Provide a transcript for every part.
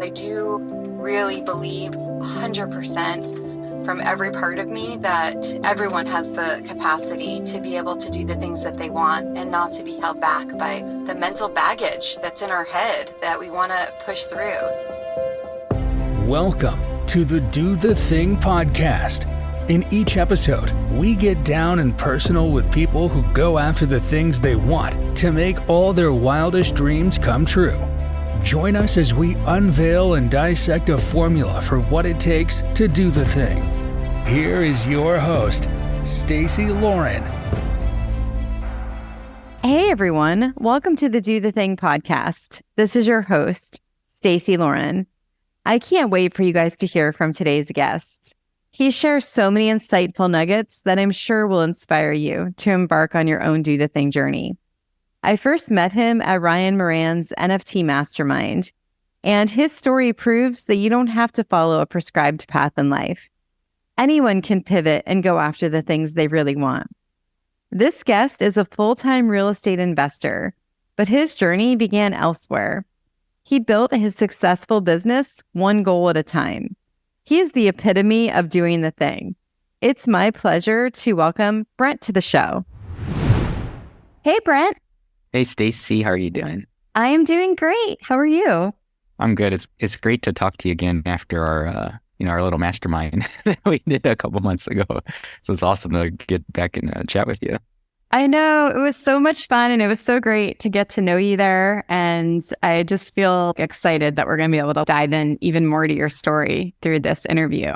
I do really believe 100% from every part of me that everyone has the capacity to be able to do the things that they want and not to be held back by the mental baggage that's in our head that we want to push through. Welcome to the Do the Thing podcast. In each episode, we get down and personal with people who go after the things they want to make all their wildest dreams come true. Join us as we unveil and dissect a formula for what it takes to do the thing. Here is your host, Stacy Lauren. Hey everyone, welcome to the Do the Thing podcast. This is your host, Stacy Lauren. I can't wait for you guys to hear from today's guest. He shares so many insightful nuggets that I'm sure will inspire you to embark on your own Do the Thing journey. I first met him at Ryan Moran's NFT Mastermind, and his story proves that you don't have to follow a prescribed path in life. Anyone can pivot and go after the things they really want. This guest is a full-time real estate investor, but his journey began elsewhere. He built his successful business one goal at a time. He is the epitome of doing the thing. It's my pleasure to welcome Brent to the show. Hey, Brent. Hey, Stacy, how are you doing? I am doing great. How are you? I'm good. It's great to talk to you again after our little mastermind that we did a couple months ago. So it's awesome to get back and chat with you. I know. It was so much fun and it was so great to get to know you there. And I just feel excited that we're going to be able to dive in even more to your story through this interview.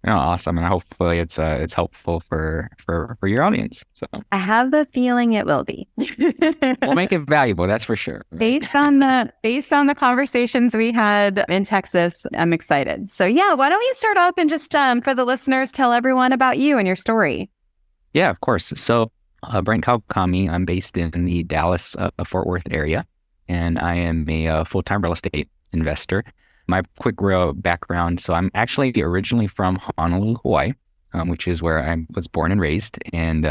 Oh, awesome. And hopefully it's helpful for your audience. So I have the feeling it will be. We'll make it valuable, that's for sure. Based on the conversations we had in Texas, I'm excited. So yeah, why don't you start off and just for the listeners, tell everyone about you and your story. Yeah, of course. So Brent Kawakami, I'm based in the Dallas, Fort Worth area, and I am a full-time real estate investor. My quick real background, so I'm actually originally from Honolulu, Hawaii, which is where I was born and raised, and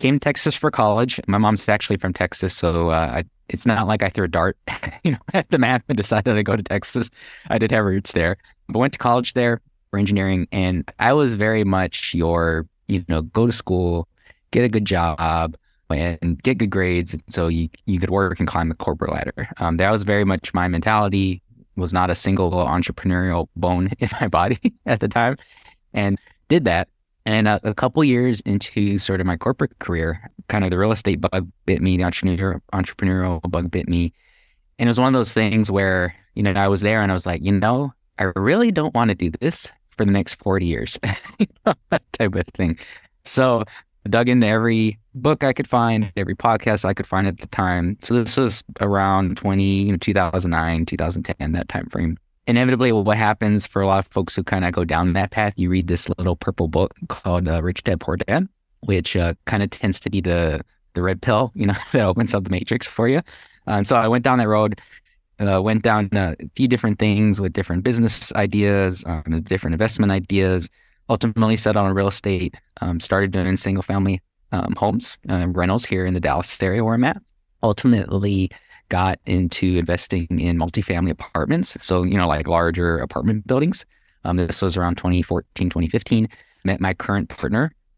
came to Texas for college. My mom's actually from Texas, so it's not like I threw a dart at the map and decided to go to Texas. I did have roots there, but went to college there for engineering, and I was very much your, go to school, get a good job, and get good grades so you could work and climb the corporate ladder. That was very much my mentality. Was not a single entrepreneurial bone in my body at the time, and did that. And a couple years into sort of my corporate career, kind of the real estate bug bit me, the entrepreneurial bug bit me. And it was one of those things where, I was there and I was like, I really don't want to do this for the next 40 years, that type of thing. So I dug into every book I could find, every podcast I could find at the time. So this was around 2009, 2010, that time frame. Inevitably, what happens for a lot of folks who kind of go down that path, you read this little purple book called Rich Dad, Poor Dad, which kind of tends to be the red pill, that opens up the matrix for you. And so I went down that road, went down a few different things with different business ideas, different investment ideas. Ultimately settled on real estate, started doing single family homes, rentals here in the Dallas area where I'm at. Ultimately got into investing in multifamily apartments. So, like larger apartment buildings. This was around 2014, 2015. Met my current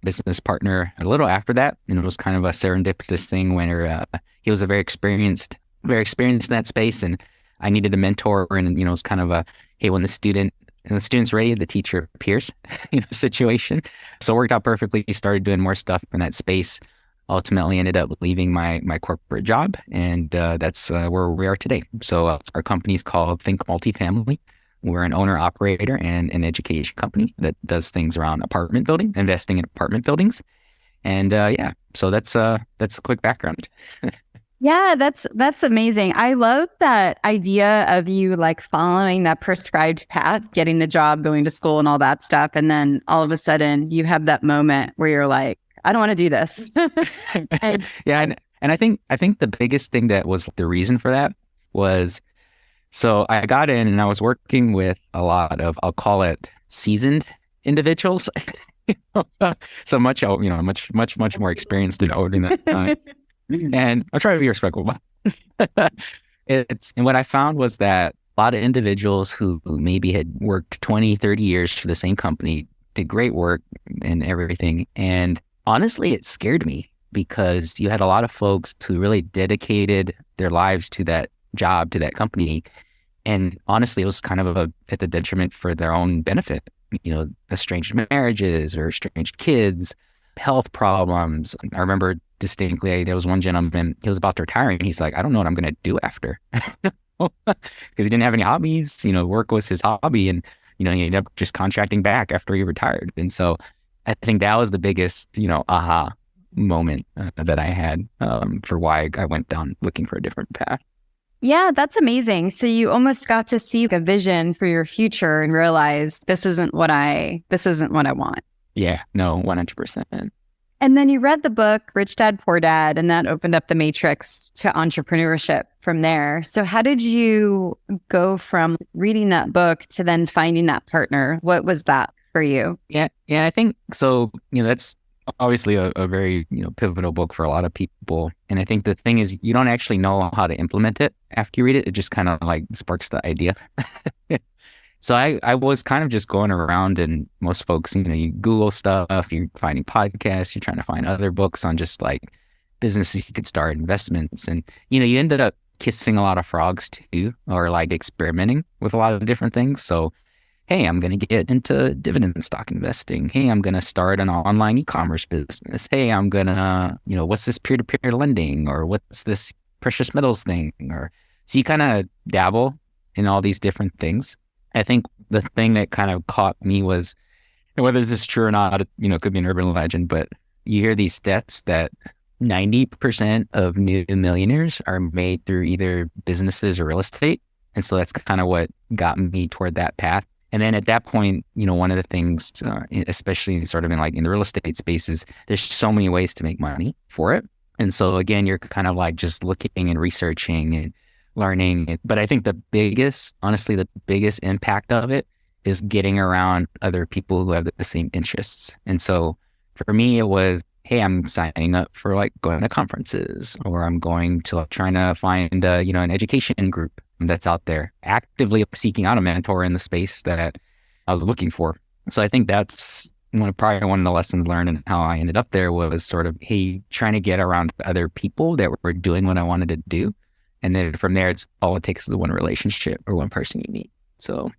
business partner a little after that. And it was kind of a serendipitous thing where he was very experienced in that space. And I needed a mentor. And, it was kind of hey, when the student's ready, the teacher appears, situation. So it worked out perfectly. Started doing more stuff in that space. Ultimately ended up leaving my corporate job. And that's where we are today. So our company's called Think Multifamily. We're an owner operator and an education company that does things around apartment building, investing in apartment buildings. And so that's a quick background. Yeah, that's amazing. I love that idea of you like following that prescribed path, getting the job, going to school and all that stuff. And then all of a sudden you have that moment where you're like, I don't want to do this. Yeah. And I think the biggest thing that was the reason for that was, so I got in and I was working with a lot of, I'll call it seasoned individuals. So much more experienced in owning that. And I'm trying to be respectful. And what I found was that a lot of individuals who maybe had worked 20, 30 years for the same company, did great work and everything. And honestly, it scared me because you had a lot of folks who really dedicated their lives to that job, to that company. And honestly, it was kind of at the detriment for their own benefit. Estranged marriages or estranged kids, health problems. I remember distinctly, there was one gentleman, he was about to retire, and he's like, I don't know what I'm going to do after. Because he didn't have any hobbies. Work was his hobby, and he ended up just contracting back after he retired. And so I think that was the biggest, aha moment that I had for why I went down looking for a different path. Yeah, that's amazing. So you almost got to see a vision for your future and realize this isn't what I want. Yeah, no, 100%. And then you read the book, Rich Dad, Poor Dad, and that opened up the matrix to entrepreneurship from there. So how did you go from reading that book to then finding that partner? What was that for you? Yeah, I think so. That's obviously a very, pivotal book for a lot of people. And I think the thing is, you don't actually know how to implement it after you read it. It just kind of like sparks the idea. So I was kind of just going around, and most folks, you Google stuff, you're finding podcasts, you're trying to find other books on just like businesses you could start, investments. And, you ended up kissing a lot of frogs too, or like experimenting with a lot of different things. So, hey, I'm going to get into dividend stock investing. Hey, I'm going to start an online e-commerce business. Hey, I'm going to, what's this peer-to-peer lending, or what's this precious metals thing? So you kind of dabble in all these different things. I think the thing that kind of caught me was, whether this is true or not, it could be an urban legend, but you hear these stats that 90% of new millionaires are made through either businesses or real estate. And so that's kind of what got me toward that path. And then at that point, one of the things, especially sort of in the real estate spaces, there's so many ways to make money for it. And so again, you're kind of like just looking and researching and learning. But I think the biggest impact of it is getting around other people who have the same interests. And so for me, it was, hey, I'm signing up for like going to conferences, or I'm going to trying to find an education group that's out there, actively seeking out a mentor in the space that I was looking for. So I think that's probably one of the lessons learned, and how I ended up there was sort of, hey, trying to get around other people that were doing what I wanted to do. And then from there, it's all it takes is one relationship or one person you meet. So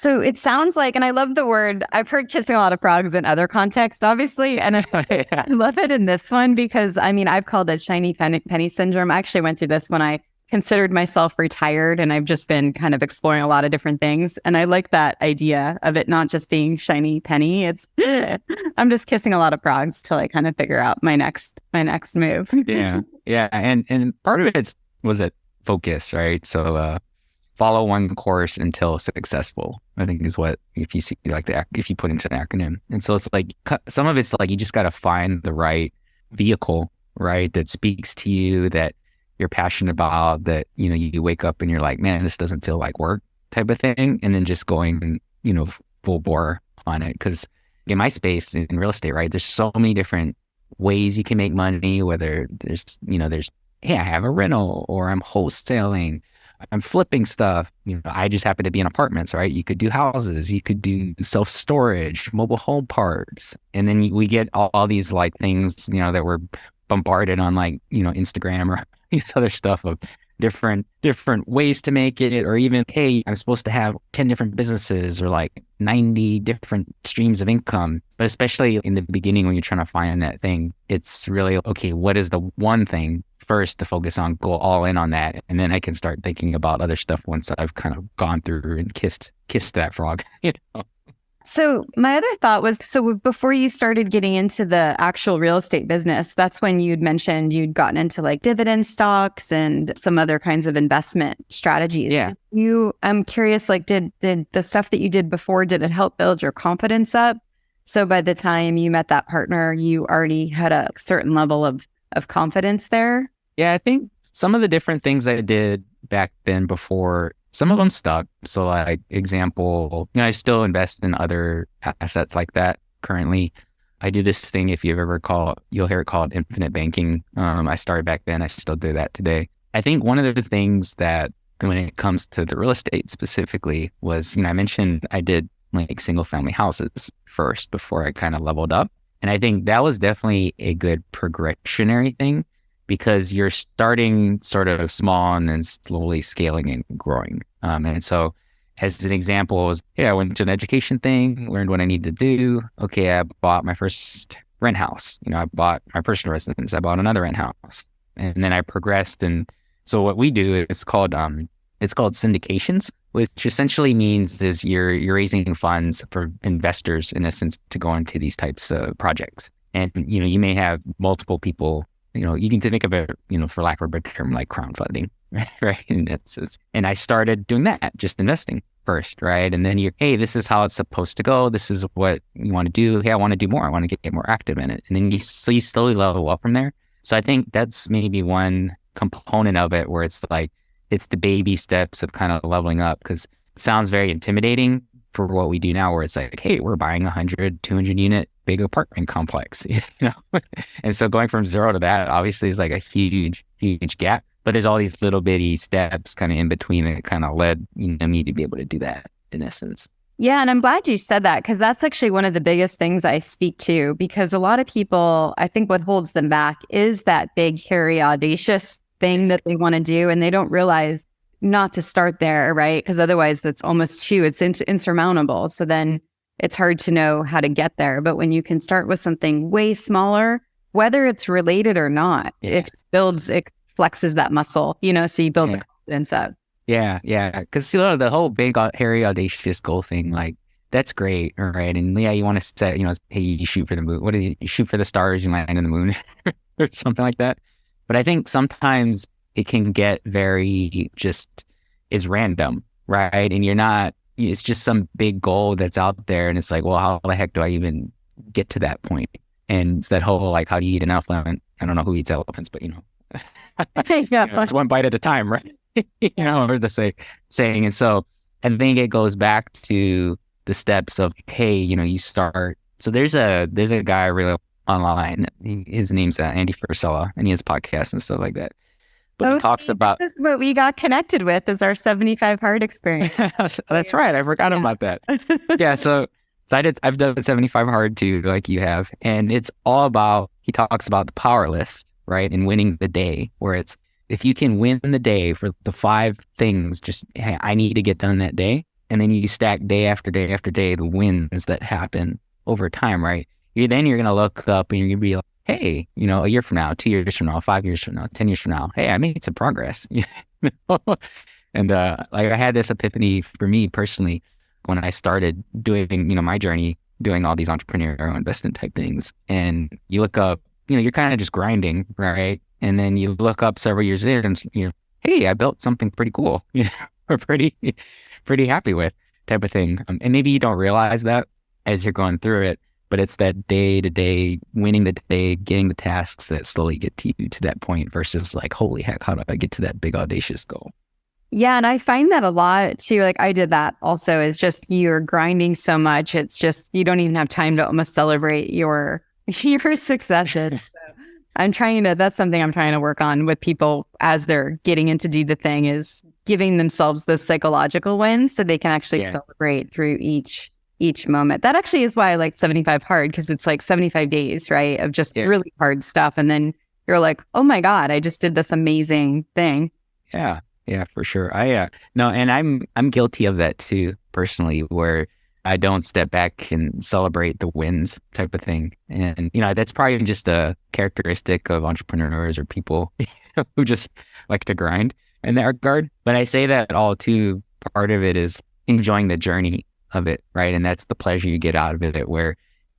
it sounds like, and I love the word, I've heard kissing a lot of frogs in other contexts, obviously. And I love it in this one because, I've called it shiny penny syndrome. I actually went through this when I considered myself retired, and I've just been kind of exploring a lot of different things. And I like that idea of it not just being shiny penny. It's, I'm just kissing a lot of frogs till I kind of figure out my next move. Yeah. And part of it was it focus, right? So follow one course until successful, I think is what, if you see if you put into an acronym. And so it's like, some of it's like, you just got to find the right vehicle, right? That speaks to you, that you're passionate about, that, you wake up and you're like, man, this doesn't feel like work type of thing. And then just going, full bore on it. Because in my space in real estate, right, there's so many different ways you can make money, whether there's, hey, I have a rental, or I'm wholesaling, I'm flipping stuff. I just happen to be in apartments, right? You could do houses, you could do self-storage, mobile home parks. And then we get all these like things, that we're bombarded on Instagram or these other stuff of different ways to make it, or even, hey, I'm supposed to have 10 different businesses or like 90 different streams of income. But especially in the beginning, when you're trying to find that thing, it's really, okay, what is the one thing first to focus on, go all in on that. And then I can start thinking about other stuff once I've kind of gone through and kissed that frog. So my other thought was, so before you started getting into the actual real estate business, that's when you'd mentioned you'd gotten into like dividend stocks and some other kinds of investment strategies. Yeah. I'm curious, like, did the stuff that you did before, did it help build your confidence up? So by the time you met that partner, you already had a certain level of confidence there? Yeah, I think some of the different things I did back then before, some of them stuck. So like example, I still invest in other assets like that currently. I do this thing, if you've ever you'll hear it called infinite banking. I started back then, I still do that today. I think one of the things that when it comes to the real estate specifically was, I mentioned I did like single family houses first before I kind of leveled up. And I think that was definitely a good progressionary thing because you're starting sort of small and then slowly scaling and growing. And so as an example was, I went to an education thing, learned what I needed to do. Okay, I bought my first rent house. I bought my personal residence. I bought another rent house. And then I progressed. And so what we do, it's called syndications, which essentially means is you're raising funds for investors in essence to go into these types of projects. And, you may have multiple people, you can think of it, for lack of a better term, like crowdfunding, right? And I started doing that, just investing first, right? And then hey, this is how it's supposed to go. This is what you want to do. Hey, I want to do more. I want to get more active in it. And then you slowly level up from there. So I think that's maybe one component of it where it's like, it's the baby steps of kind of leveling up because it sounds very intimidating for what we do now where it's like, hey, we're buying 100, 200 unit big apartment complex, And so going from zero to that obviously is like a huge, huge gap. But there's all these little bitty steps kind of in between that kind of led me to be able to do that in essence. Yeah. And I'm glad you said that because that's actually one of the biggest things I speak to because a lot of people, I think what holds them back is that big, hairy, audacious thing that they want to do. And they don't realize not to start there, right? Because otherwise it's insurmountable. So then it's hard to know how to get there. But when you can start with something way smaller, whether it's related or not, it flexes that muscle, so you build the confidence up. Yeah. Because, the whole big, hairy, audacious goal thing, like, that's great. All right. And you want to set, hey, you shoot for the moon. What is it? You shoot for the stars, you land in the moon or something like that. But I think sometimes it can get very is random, right? And it's just some big goal that's out there. And it's like, well, how the heck do I even get to that point? And it's that whole, like, how do you eat an elephant? I don't know who eats elephants, but, it's one bite at a time, right? Or the saying. And so I think it goes back to the steps of, hey, you start. So there's a guy I really online. His name's Andy Frisella, and he has podcasts and stuff like that. But he talks about what we got connected with is our 75 hard experience. That's right. I forgot about that. Yeah. So I've done 75 hard too, like you have, and it's all about. He talks about the power list, right, and winning the day. Where it's if you can win the day for the 5 things, just hey, I need to get done that day, and then you stack day after day after day the wins that happen over time, right? You're going to look up and you're going to be like, hey, a year from now, 2 years from now, 5 years from now, 10 years from now, hey, I made some progress. And like I had this epiphany for me personally when I started doing, my journey, doing all these entrepreneurial investment type things. And you look up, you're kind of just grinding, right? And then you look up several years later and hey, I built something pretty cool, or pretty happy with type of thing. And maybe you don't realize that as you're going through it. But it's that day-to-day, winning the day, getting the tasks that slowly get to you to that point versus like, holy heck, how do I get to that big audacious goal? Yeah. And I find that a lot too. Like I did that also is just you're grinding so much. It's just, you don't even have time to almost celebrate your successes. So that's something I'm trying to work on with people as they're getting into do the thing is giving themselves those psychological wins so they can actually celebrate through each moment. That actually is why I like 75 hard because it's like 75 days, right, of just really hard stuff. And then you're like, oh my God, I just did this amazing thing. Yeah, for sure. No, and I'm guilty of that too, personally, where I don't step back and celebrate the wins type of thing. And, that's probably just a characteristic of entrepreneurs or people who just like to grind in that regard. But I say that all too, part of it is enjoying the journey of it, right? And that's the pleasure you get out of it, where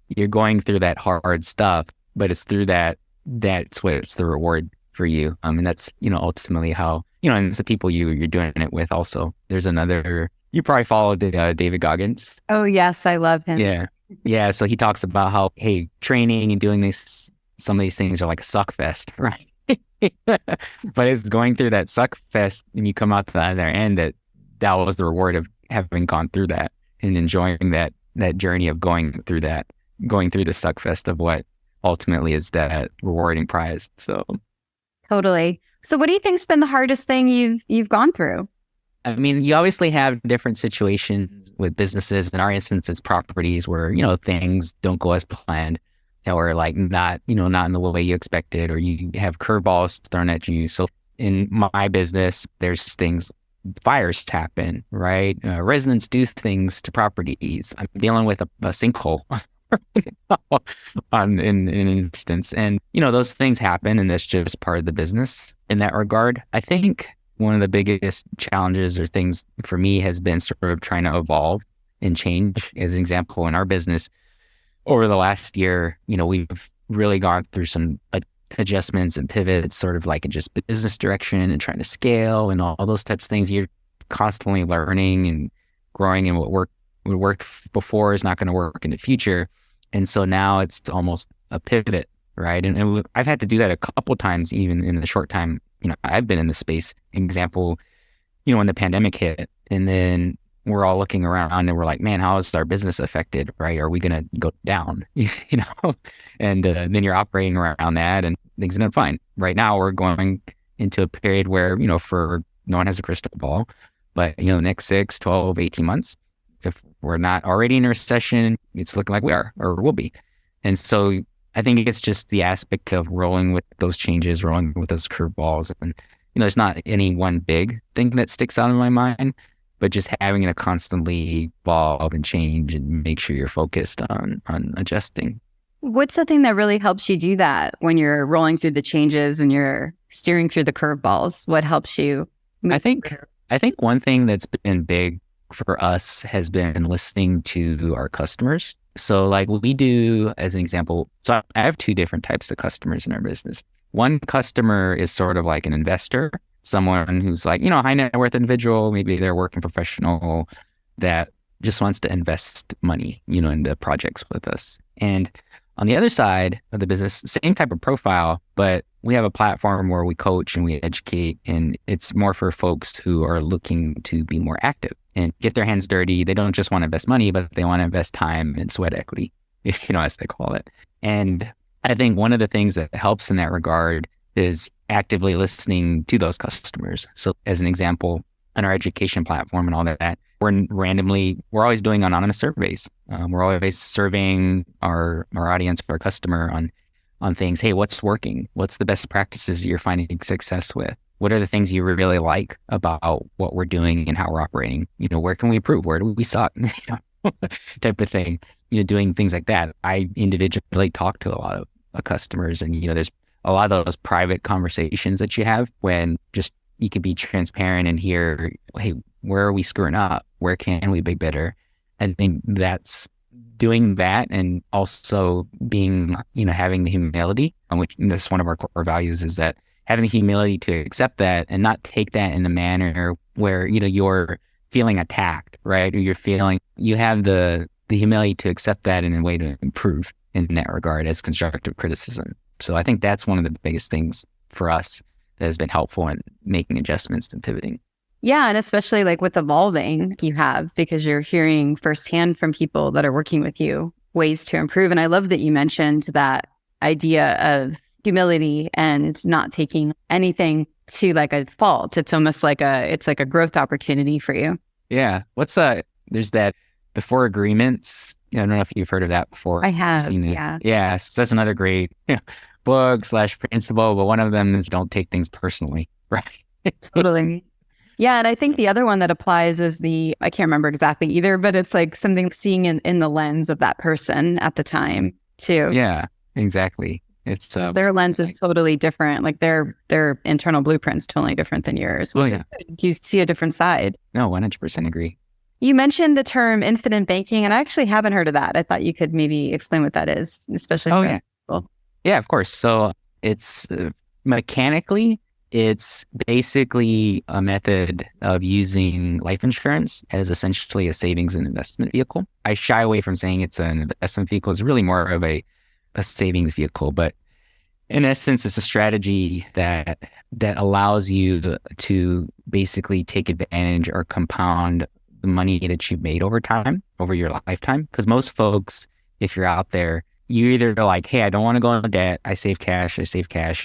you're going through that hard stuff, but it's through that's what's the reward for you. And that's, ultimately how, and it's the people you're doing it with also. There's another, you probably followed David Goggins. Oh yes, I love him. Yeah. So he talks about how, hey, training and doing some of these things are like a suck fest, right? But it's going through that suck fest and you come out the other end that was the reward of having gone through that. And enjoying that journey of going through the suck fest of what ultimately is that rewarding prize. So totally. So what do you think's been the hardest thing you've gone through? I mean, you obviously have different situations with businesses. In our instance, it's properties where, things don't go as planned or like not in the way you expected, or you have curveballs thrown at you. So in my business, there's things, fires happen, right? Residents do things to properties. I'm dealing with a sinkhole in an instance. And, those things happen, and that's just part of the business in that regard. I think one of the biggest challenges or things for me has been sort of trying to evolve and change. As an example, in our business, over the last year, we've really gone through some adjustments and pivots, sort of like in just business direction and trying to scale and all those types of things. You're constantly learning and growing, and what worked before is not going to work in the future. And so now it's almost a pivot, right? And I've had to do that a couple times, even in the short time I've been in the space. Example, when the pandemic hit, and then we're all looking around and we're like, man, how is our business affected, right? Are we going to go down, And then you're operating around that, and things are fine. Right now, we're going into a period where, for no one has a crystal ball, but, the next 6, 12, 18 months, if we're not already in a recession, it's looking like we are or will be. And so I think it's just the aspect of rolling with those changes, rolling with those curveballs. And, there's not any one big thing that sticks out in my mind, but just having to constantly evolve and change and make sure you're focused on adjusting. What's the thing that really helps you do that when you're rolling through the changes and you're steering through the curveballs? What helps you? I think one thing that's been big for us has been listening to our customers. So like what we do, as an example, so I have 2 different types of customers in our business. One customer is sort of like an investor, someone who's like, high net worth individual, maybe they're a working professional that just wants to invest money, into projects with us. And on the other side of the business, same type of profile, but we have a platform where we coach and we educate, and it's more for folks who are looking to be more active and get their hands dirty. They don't just want to invest money, but they want to invest time and sweat equity, as they call it. And I think one of the things that helps in that regard is actively listening to those customers. So as an example, on our education platform and all that, we're always doing anonymous surveys. We're always surveying our audience, our customer on things. Hey, what's working? What's the best practices you're finding success with? What are the things you really like about what we're doing and how we're operating? Where can we improve? Where do we suck? Type of thing. Doing things like that. I individually talk to a lot of customers, and there's a lot of those private conversations that you have when just you can be transparent and hear, hey, where are we screwing up? Where can we be better? I think that's doing that, and also being, having the humility, which that's one of our core values, is that having the humility to accept that and not take that in a manner where, you're feeling attacked, right? Or you have the humility to accept that in a way to improve in that regard as constructive criticism. So I think that's one of the biggest things for us that has been helpful in making adjustments and pivoting. Yeah. And especially like with evolving, you have, because you're hearing firsthand from people that are working with you, ways to improve. And I love that you mentioned that idea of humility and not taking anything to like a fault. It's almost like it's like a growth opportunity for you. Yeah. There's that before agreements. I don't know if you've heard of that before. I have. Yeah. Yeah. So that's another great book/principle, but one of them is don't take things personally. Right. Totally. Yeah. And I think the other one that applies is I can't remember exactly either, but it's like something seeing in the lens of that person at the time too. Yeah, exactly. It's their lens is totally different. Like their internal blueprint's totally different than yours. Which is good. You see a different side. No, 100% agree. You mentioned the term infinite banking, and I actually haven't heard of that. I thought you could maybe explain what that is, especially for people. Yeah, of course. So it's mechanically, it's basically a method of using life insurance as essentially a savings and investment vehicle. I shy away from saying it's an investment vehicle. It's really more of a savings vehicle, but in essence, it's a strategy that allows you to basically take advantage or compound the money that you've made over time, over your lifetime. Because most folks, if you're out there, you either like, hey, I don't want to go into debt. I save cash,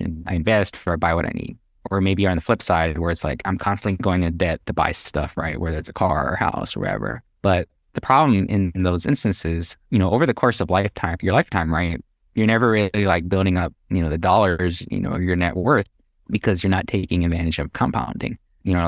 and I invest, or I buy what I need. Or maybe on the flip side where it's like, I'm constantly going into debt to buy stuff, right? Whether it's a car or a house or whatever. But the problem in those instances, over the course of your lifetime, right? You're never really like building up, the dollars, your net worth because you're not taking advantage of compounding.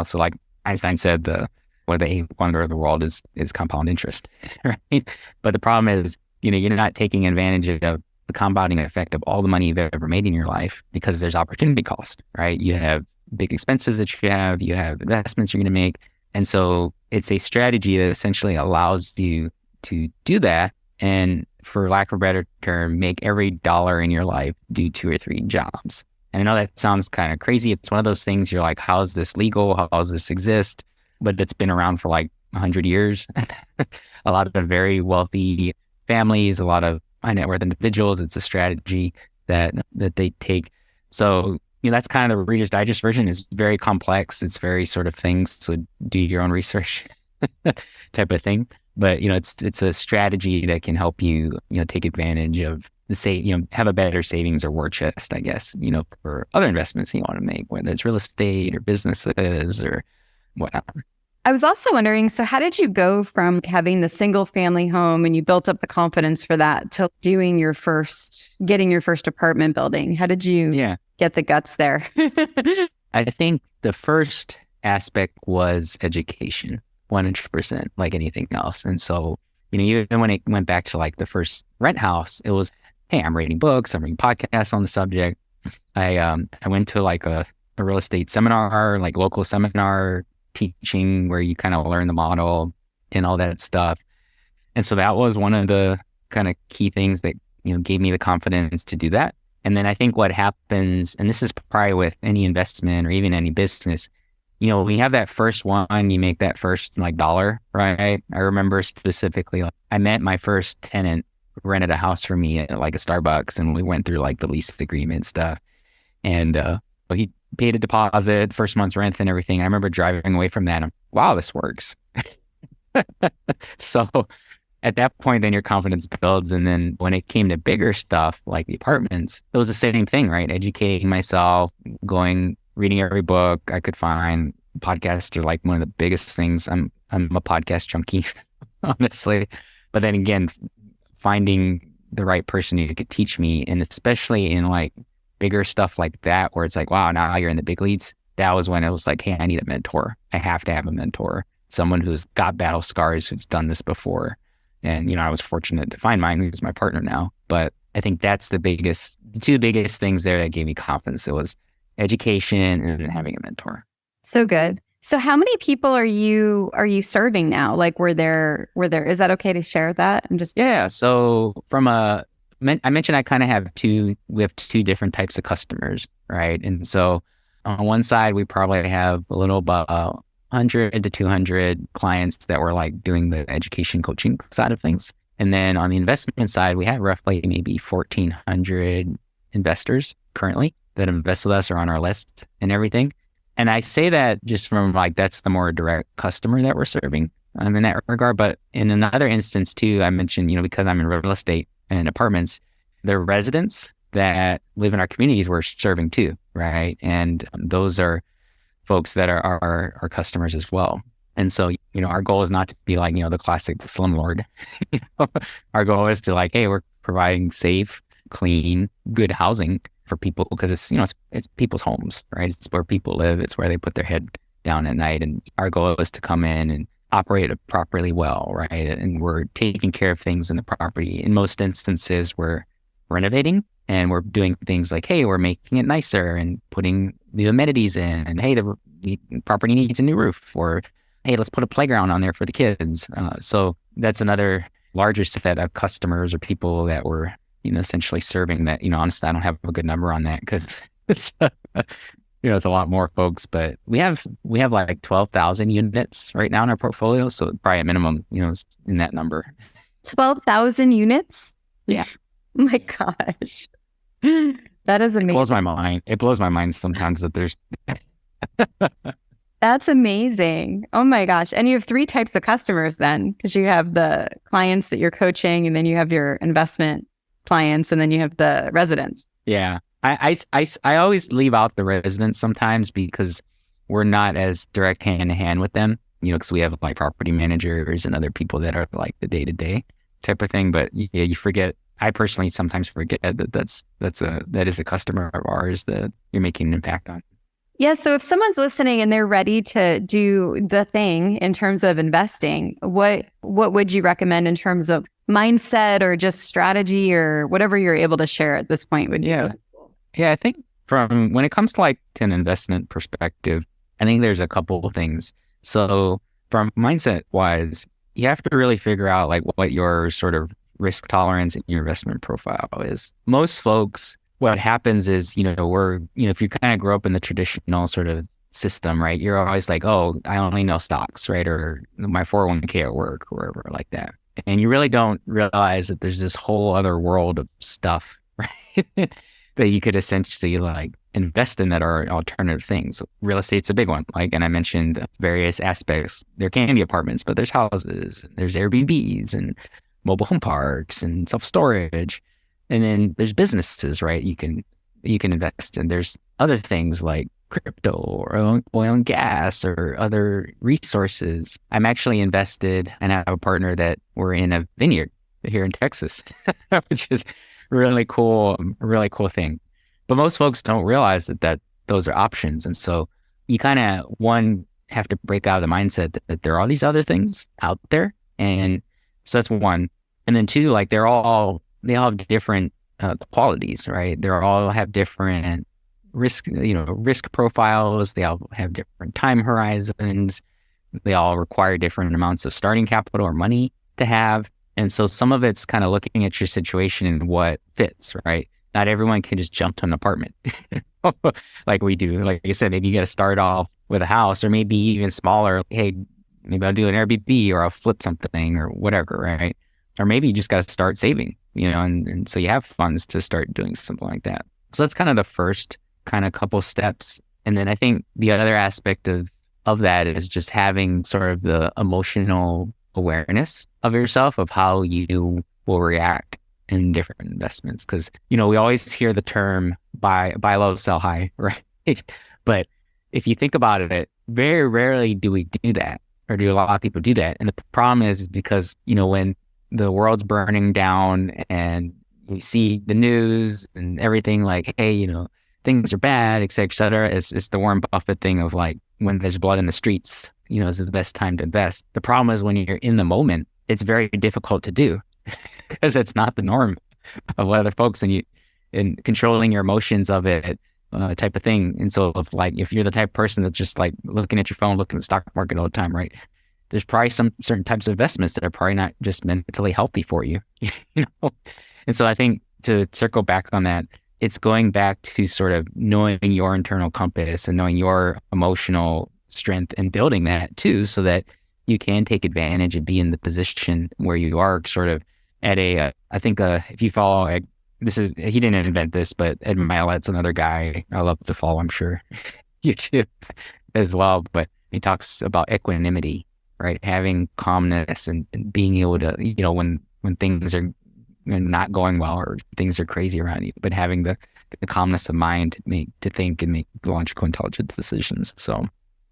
So like Einstein said, the eighth wonder of the world is compound interest, right? But the problem is, you're not taking advantage of the compounding effect of all the money you've ever made in your life because there's opportunity cost, right? You have big expenses that you have investments you're going to make. And so it's a strategy that essentially allows you to do that. And for lack of a better term, make every dollar in your life do 2 or 3 jobs. And I know that sounds kind of crazy. It's one of those things you're like, how is this legal? How does this exist? But it's been around for like 100 years. A lot of very wealthy families, a lot of high net worth individuals. It's a strategy that they take. So, that's kind of the Reader's Digest version. It's very complex. It's very sort of things. So do your own research type of thing. But, it's a strategy that can help you, take advantage of have a better savings or war chest, I guess, for other investments you want to make, whether it's real estate or businesses or whatnot. I was also wondering, so how did you go from having the single family home and you built up the confidence for that to getting your first apartment building? How did you get the guts there? I think the first aspect was education, 100%, like anything else. And so, even when it went back to like the first rent house, it was, hey, I'm reading books, I'm reading podcasts on the subject. I went to like a real estate seminar, like local seminar, teaching where you kind of learn the model and all that stuff. And so that was one of the kind of key things that, gave me the confidence to do that. And then I think what happens, and this is probably with any investment or even any business, when you have that first one, you make that first like dollar, right? I remember specifically, I met my first tenant who rented a house for me at like a Starbucks, and we went through like the lease agreement stuff. And he paid a deposit, first month's rent and everything. I remember driving away from that and wow, this works. So at that point, then your confidence builds. And then when it came to bigger stuff like the apartments, it was the same thing, right? Educating myself, reading every book I could find. Podcasts are like one of the biggest things. I'm a podcast junkie, honestly. But then again, finding the right person who could teach me, and especially in like bigger stuff like that, where it's like, wow, now you're in the big leagues. That was when it was like, hey, I need a mentor. I have to have a mentor, someone who's got battle scars, who's done this before. And, I was fortunate to find mine, who's my partner now. But I think that's the two biggest things there that gave me confidence. It was education and having a mentor. So good. So how many people are you serving now? Like, were there, is that okay to share that? Yeah. So I mentioned I kind of have we have 2 different types of customers, right? And so on one side, we probably have a little about 100 to 200 clients that were like doing the education coaching side of things. And then on the investment side, we have roughly maybe 1,400 investors currently that invest with us or on our list and everything. And I say that just from like, that's the more direct customer that we're serving in that regard. But in another instance too, I mentioned, because I'm in real estate and apartments, the residents that live in our communities we're serving too, right? And those are folks that are our customers as well. And so, our goal is not to be like, the classic slumlord. Our goal is to like, hey, we're providing safe, clean, good housing for people because it's people's homes, right? It's where people live. It's where they put their head down at night. And our goal is to come in and operate it properly well, right? And we're taking care of things in the property. In most instances, we're renovating and we're doing things like, hey, we're making it nicer and putting the amenities in. And hey, the property needs a new roof, or hey, let's put a playground on there for the kids. So that's another larger set of customers or people that we're, essentially serving that, honestly, I don't have a good number on that because it's, it's a lot more folks, but we have like 12,000 units right now in our portfolio. So probably a minimum, is in that number. 12,000 units? Yeah. Oh my gosh. That is amazing. It blows my mind sometimes that there's... That's amazing. Oh my gosh. And you have 3 types of customers then, because you have the clients that you're coaching, and then you have your investment clients, and then you have the residents. Yeah. I always leave out the residents sometimes because we're not as direct hand to hand with them, because we have like property managers and other people that are like the day to day type of thing. But yeah, you forget. I personally sometimes forget that that is a customer of ours that you're making an impact on. Yeah. So if someone's listening and they're ready to do the thing in terms of investing, what would you recommend in terms of mindset or just strategy or whatever you're able to share at this point? Yeah, I think from when it comes to like to an investment perspective, I think there's a couple of things. So from mindset wise, you have to really figure out like what your sort of risk tolerance and your investment profile is. Most folks, what happens is, if you kind of grow up in the traditional sort of system, right, you're always like, oh, I only know stocks, right? Or my 401k at work or wherever like that. And you really don't realize that there's this whole other world of stuff, right? that you could essentially like invest in that are alternative things. Real estate's a big one. And I mentioned various aspects. There can be apartments, but there's houses, there's Airbnbs and mobile home parks and self-storage. And then there's businesses, right? You can invest in. There's other things like crypto or oil and gas or other resources. I'm actually invested and I have a partner that we're in a vineyard here in Texas, which is really cool thing. But most folks don't realize that those are options. And so you kind of, one, have to break out of the mindset that there are all these other things out there. And so that's one. And then two, like they all have different qualities, right? They all have different risk profiles. They all have different time horizons. They all require different amounts of starting capital or money to have. And so some of it's kind of looking at your situation and what fits, right? Not everyone can just jump to an apartment like we do. Like I said, maybe you got to start off with a house or maybe even smaller. Hey, maybe I'll do an Airbnb or I'll flip something or whatever, right? Or maybe you just got to start saving, and so you have funds to start doing something like that. So that's kind of the first kind of couple steps. And then I think the other aspect of that is just having sort of the emotional awareness of yourself, of how you will react in different investments. Because, we always hear the term buy low, sell high, right? But if you think about it, very rarely do we do that, or do a lot of people do that. And the problem is because, when the world's burning down and you see the news and everything like, hey, things are bad, et cetera, it's the Warren Buffett thing of like, when there's blood in the streets, is the best time to invest. The problem is when you're in the moment, it's very difficult to do because it's not the norm of what other folks and controlling your emotions of it type of thing. And so if you're the type of person that's just like looking at your phone, looking at the stock market all the time, right? There's probably some certain types of investments that are probably not just mentally healthy for you, And so I think to circle back on that, it's going back to sort of knowing your internal compass and knowing your emotional strength and building that too, so that you can take advantage and be in the position where you are sort of at I think if you follow, he didn't invent this, but Ed Milet's another guy I love to follow, I'm sure you too as well. But he talks about equanimity, right? Having calmness and being able to, when things are not going well or things are crazy around you, but having the calmness of mind to think and make logical, intelligent decisions. So,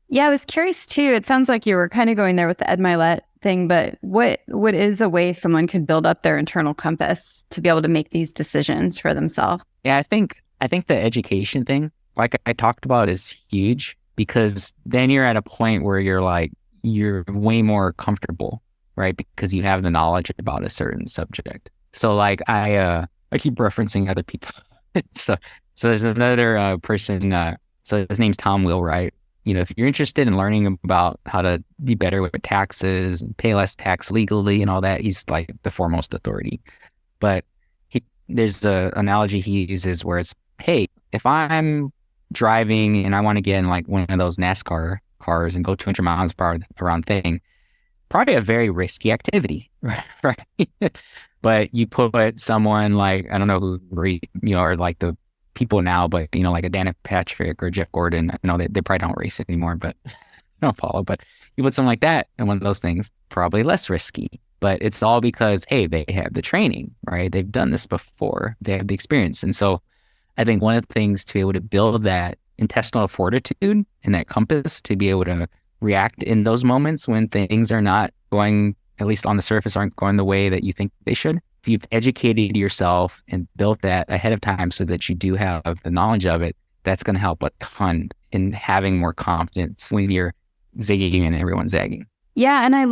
yeah, I was curious too. It sounds like you were kind of going there with the Ed Milet thing, but what is a way someone could build up their internal compass to be able to make these decisions for themselves? Yeah, I think the education thing, like I talked about, is huge, because then you're at a point where you're way more comfortable, right? Because you have the knowledge about a certain subject. So like I keep referencing other people. so there's another person. So his name's Tom Wheelwright. If you're interested in learning about how to be better with taxes and pay less tax legally and all that, he's like the foremost authority. But there's the analogy he uses where it's, hey, if I'm driving and I want to get in like one of those NASCAR cars and go 200 miles per hour around thing, probably a very risky activity, right? But you put someone like, I don't know who, or like the people now, but like a Danica Patrick or Jeff Gordon. I know they probably don't race anymore, but I don't follow. But you put something like that in one of those things, probably less risky. But it's all because, hey, they have the training, right? They've done this before. They have the experience. And so I think one of the things to be able to build that intestinal fortitude and that compass to be able to react in those moments when things are not going, at least on the surface, aren't going the way that you think they should. If you've educated yourself and built that ahead of time so that you do have the knowledge of it, that's going to help a ton in having more confidence when you're zigging and everyone's zagging. Yeah. And I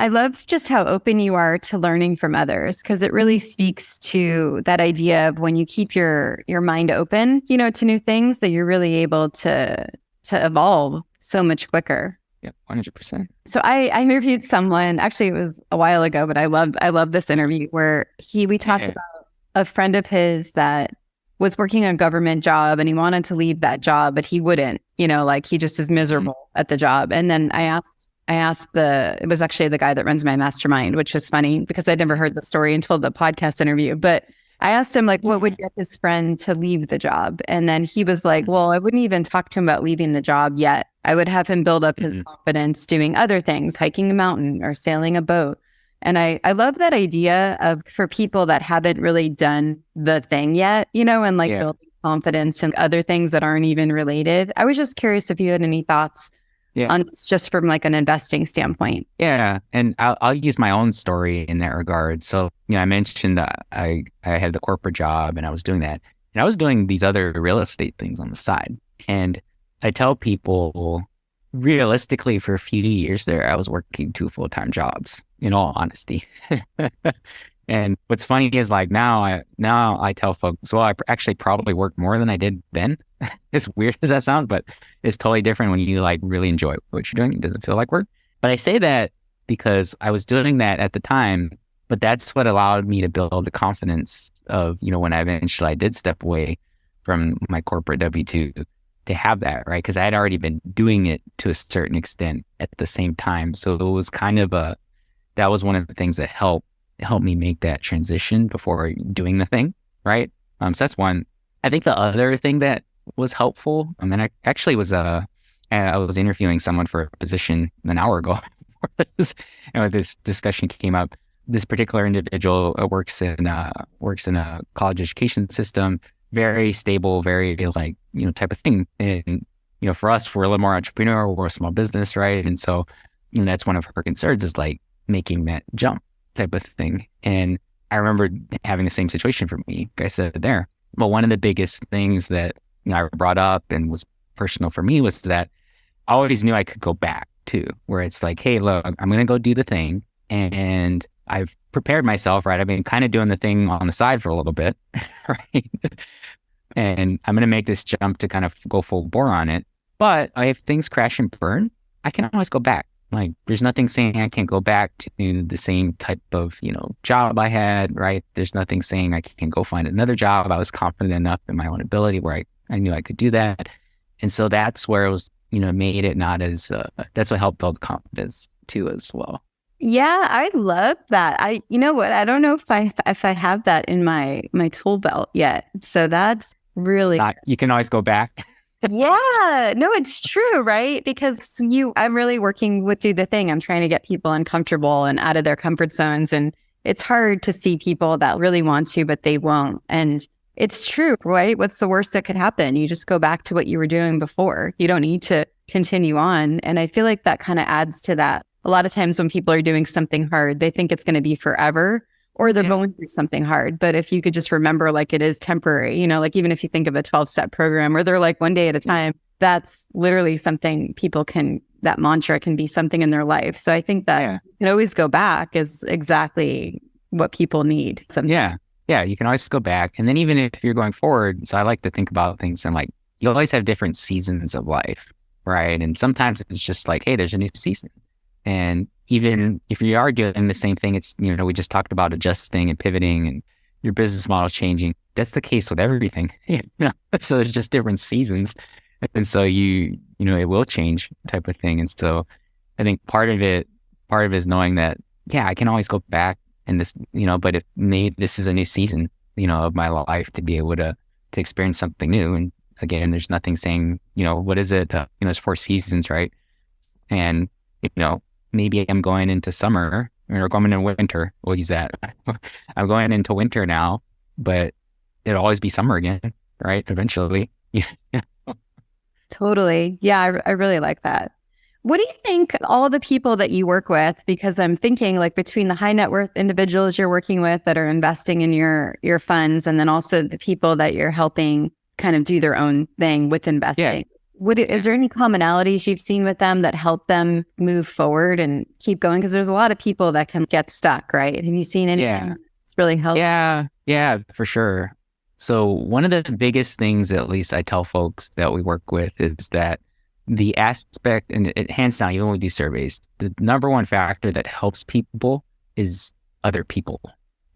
love just how open you are to learning from others, because it really speaks to that idea of when you keep your mind open, to new things, that you're really able to evolve so much quicker. Yeah, 100%. So I interviewed someone, actually it was a while ago, but I love this interview where we talked about a friend of his that was working a government job and he wanted to leave that job, but he wouldn't, like he just is miserable at the job. And then I asked it was actually the guy that runs my mastermind, which is funny because I'd never heard the story until the podcast interview. But I asked him, like, what would get his friend to leave the job? And then he was like, well, I wouldn't even talk to him about leaving the job yet. I would have him build up his confidence doing other things, hiking a mountain or sailing a boat. And I love that idea of, for people that haven't really done the thing yet, and building confidence and other things that aren't even related. I was just curious if you had any thoughts on this, just from like an investing standpoint. Yeah. And I'll use my own story in that regard. So, I mentioned I had the corporate job and I was doing that. And I was doing these other real estate things on the side. And I tell people, realistically, for a few years there, I was working 2 full-time jobs, in all honesty. And what's funny is, like, now I tell folks, well, I actually probably work more than I did then. As weird as that sounds, but it's totally different when you like really enjoy what you're doing. It doesn't feel like work. But I say that because I was doing that at the time, but that's what allowed me to build the confidence of, when I did step away from my corporate W-2, to have that, right? Because I had already been doing it to a certain extent at the same time. So it was kind of that was one of the things that helped me make that transition before doing the thing, right? So that's one. I think the other thing that was helpful, and I actually I was interviewing someone for a position an hour ago, and this discussion came up. This particular individual works in a college education system, very stable, very type of thing. And for us, we're a little more entrepreneurial, we're a small business, right? And so that's one of her concerns, is like making that jump type of thing. And I remember having the same situation for me, like I said there. But one of the biggest things that I brought up and was personal for me was that I always knew I could go back to, where it's like, hey, look, I'm going to go do the thing. And I've prepared myself, right? I've been kind of doing the thing on the side for a little bit, right? And I'm going to make this jump to kind of go full bore on it. But if things crash and burn, I can always go back. Like, there's nothing saying I can't go back to the same type of, job I had, right? There's nothing saying I can go find another job. I was confident enough in my own ability where I knew I could do that. And so that's where it was, made it not as, that's what helped build confidence too as well. Yeah, I love that. You know what? I don't know if I have that in my tool belt yet. So that's really, you can always go back. Yeah, no, it's true, right? Because I'm really working with Do the Thing. I'm trying to get people uncomfortable and out of their comfort zones. And it's hard to see people that really want to, but they won't. And it's true, right? What's the worst that could happen? You just go back to what you were doing before. You don't need to continue on. And I feel like that kind of adds to that. A lot of times when people are doing something hard, they think it's going to be forever, or they're going through something hard. But if you could just remember, like, it is temporary, like even if you think of a 12-step program where they're like one day at a time, that's literally something that mantra can be something in their life. So I think that you can always go back is exactly what people need. Yeah, you can always go back. And then even if you're going forward, so I like to think about things and like, you always have different seasons of life, right? And sometimes it's just like, hey, there's a new season. And even if you are doing the same thing, it's, we just talked about adjusting and pivoting and your business model changing. That's the case with everything. So there's just different seasons. And so it will change type of thing. And so I think part of it is knowing that, I can always go back and this, but if maybe this is a new season, of my life to be able to experience something new. And again, there's nothing saying, what is it? It's 4 seasons, right? And, maybe I'm going into summer or going into winter. We'll use that. I'm going into winter now, but it'll always be summer again. right? Eventually. Yeah. Totally. Yeah, I really like that. What do you think all the people that you work with, because I'm thinking like between the high net worth individuals you're working with that are investing in your funds, and then also the people that you're helping kind of do their own thing with investing. Is there any commonalities you've seen with them that help them move forward and keep going? Because there's a lot of people that can get stuck, right? Have you seen anything that's really helped? Yeah, for sure. So one of the biggest things, at least I tell folks that we work with, is that the aspect, and it hands down, even when we do surveys, the number one factor that helps people is other people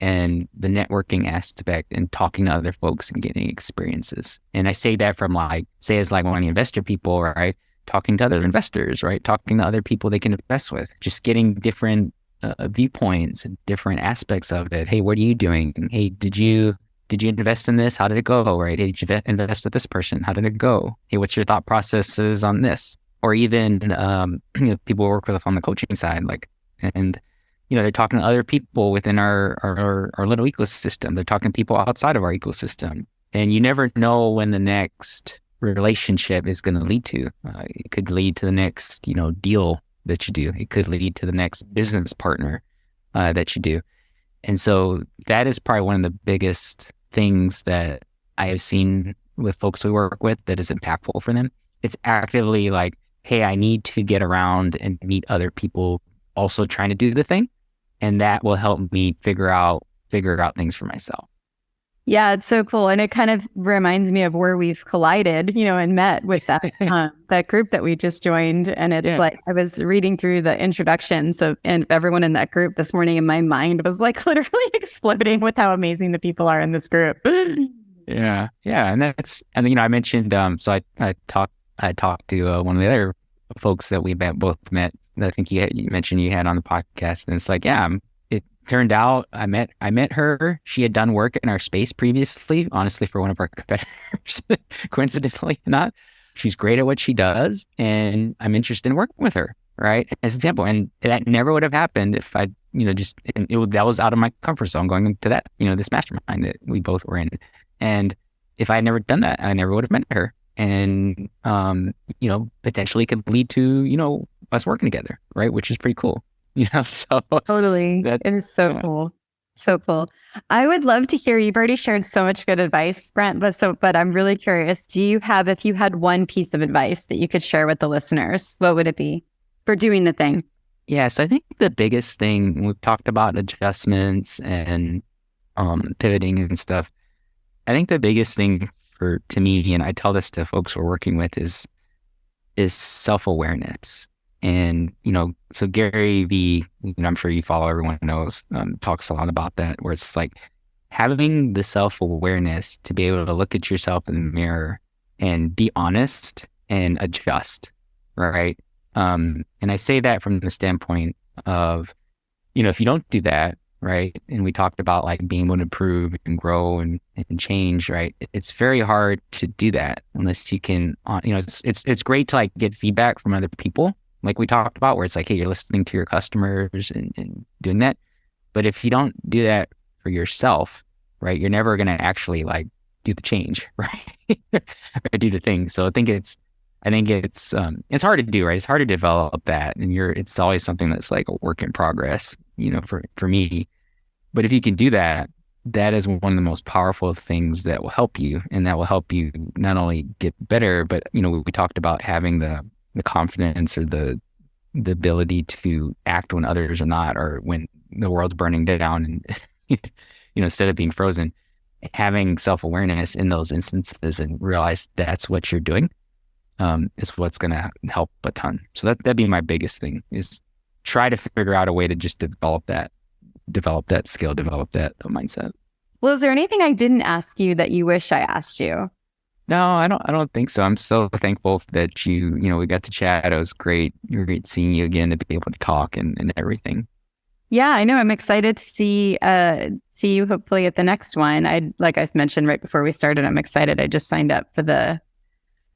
and the networking aspect and talking to other folks and getting experiences. And I say that from as one of the investor people, right? Talking to other investors, right? Talking to other people they can invest with, just getting different viewpoints and different aspects of it. Hey, what are you doing? Hey, did you invest in this? How did it go? Right? Hey, did you invest with this person? How did it go? Hey, what's your thought processes on this? Or even people we work with on the coaching side, and they're talking to other people within our little ecosystem. They're talking to people outside of our ecosystem, and you never know when the next relationship is going to lead to. It could lead to the next deal that you do. It could lead to the next business partner that you do. And so that is probably one of the biggest things that I have seen with folks we work with that is impactful for them. It's actively like, hey, I need to get around and meet other people also trying to do the thing. And that will help me figure out things for myself. Yeah, it's so cool. And it kind of reminds me of where we've collided, and met with that that group that we just joined. And it's like, I was reading through the introductions and everyone in that group this morning, and my mind was like literally exploding with how amazing the people are in this group. Yeah. And I mentioned, so I talked to one of the other folks that we both met. I think you mentioned you had on the podcast, and it's like, it turned out I met her. She had done work in our space previously, honestly, for one of our competitors, coincidentally not. She's great at what she does, and I'm interested in working with her, right? As an example. And that never would have happened if I, that was out of my comfort zone going into that, this mastermind that we both were in. And if I had never done that, I never would have met her. And, potentially could lead to, us working together, right? Which is pretty cool. So totally. It is so cool. So cool. I would love to hear, you've already shared so much good advice, Brent, but I'm really curious, if you had one piece of advice that you could share with the listeners, what would it be for doing the thing? Yes, I think the biggest thing, we've talked about adjustments and pivoting and stuff. I think the biggest thing to me, and I tell this to folks we're working with, is self-awareness. And, so Gary Vee, I'm sure you follow, everyone knows, talks a lot about that, where it's like having the self-awareness to be able to look at yourself in the mirror and be honest and adjust, right? And I say that from the standpoint of, if you don't do that, right? And we talked about like being able to improve and grow and change, right? It's very hard to do that unless you can, it's great to like get feedback from other people, like we talked about, where it's like, hey, you're listening to your customers and doing that. But if you don't do that for yourself, right, you're never going to actually like do the change, right? Or do the thing. So I think it's hard to do, right? It's hard to develop that. And it's always something that's like a work in progress, for me. But if you can do that, that is one of the most powerful things that will help you. And that will help you not only get better, but, we talked about having the confidence or the ability to act when others are not, or when the world's burning down and, instead of being frozen, having self-awareness in those instances and realize that's what you're doing, is what's going to help a ton. So that'd be my biggest thing, is try to figure out a way to just develop that skill, develop that mindset. Well, is there anything I didn't ask you that you wish I asked you? No, I don't think so. I'm so thankful that we got to chat. It was great. Great seeing you again, to be able to talk and everything. Yeah, I know. I'm excited to see you hopefully at the next one. Like I mentioned right before we started, I'm excited. I just signed up for the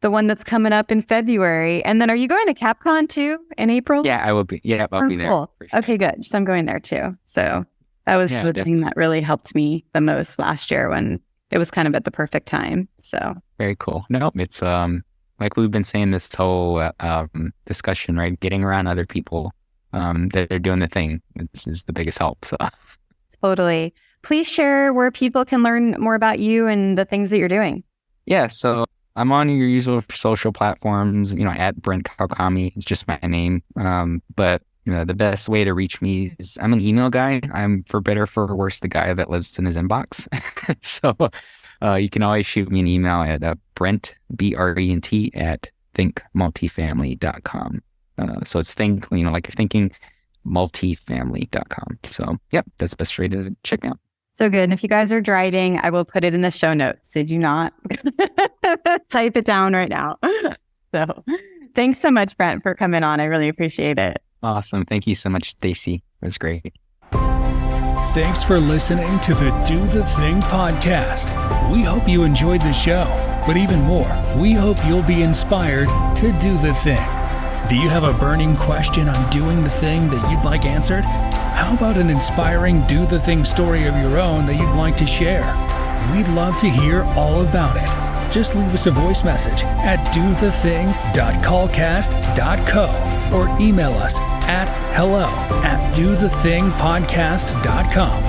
one that's coming up in February. And then are you going to CapCon too in April? Yeah, I will be. Yeah, I'll be there. Cool. Sure. Okay, good. So I'm going there too. So that was the thing that really helped me the most last year when it was kind of at the perfect time. So Very cool. No, it's like we've been saying this whole discussion, right? Getting around other people that they're doing the thing is the biggest help. So totally. Please share where people can learn more about you and the things that you're doing. yeah, so I'm on your usual social platforms, at Brent Kawakami. It's just my name. But the best way to reach me is I'm an email guy. I'm, for better or for worse, the guy that lives in his inbox. So you can always shoot me an email at Brent, Brent, at thinkmultifamily.com. So it's think, like you're thinking, multifamily.com. So yep, that's the best way to check me out. So good. And if you guys are driving, I will put it in the show notes. So do not type it down right now. So thanks so much, Brent, for coming on. I really appreciate it. Awesome. Thank you so much, Stacy. It was great. Thanks for listening to the Do the Thing podcast. We hope you enjoyed the show, but even more, we hope you'll be inspired to do the thing. Do you have a burning question on doing the thing that you'd like answered? How about an inspiring do the thing story of your own that you'd like to share? We'd love to hear all about it. Just leave us a voice message at dothething.callcast.co or email us at hello@dothethingpodcast.com.